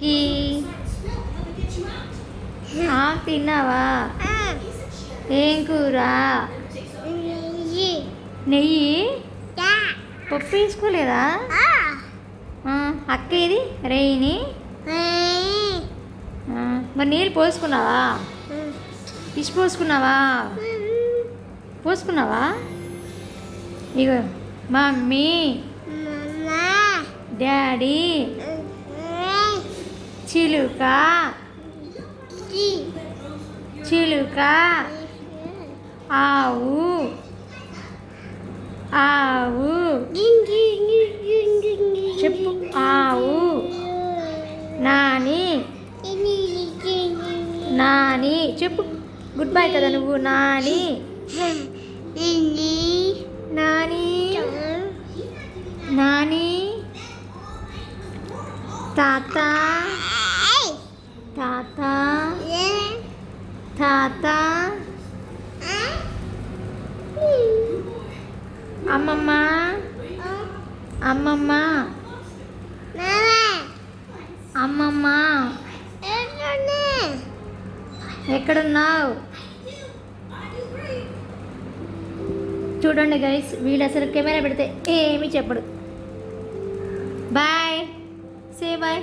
Key తిన్నావా? ఏం కూర? నెయ్యి. పప్పు వేసుకోలేదా? అక్క ఇది రేయిని. మరి నీళ్ళు పోసుకున్నావా? ఫిష్ పోసుకున్నావా? పోసుకున్నావా? ఇగో మమ్మీ, డాడీ, చిలుక, చిలుక, ఆవు, ఆవు చెప్పు. ఆవు. నాని, నాని చెప్పు. గుడ్ బై కదా నువ్వు. నాని, నాని, నాని, తాత, తాత, తాత, అమ్మమ్మ, అమ్మమ్మ, అమ్మమ్మ. ఎక్కడున్నావు? చూడండి గైస్, వీళ్ళు అసలు కెమెరా పెడితే ఏమీ చెప్పడు. Bye, say bye.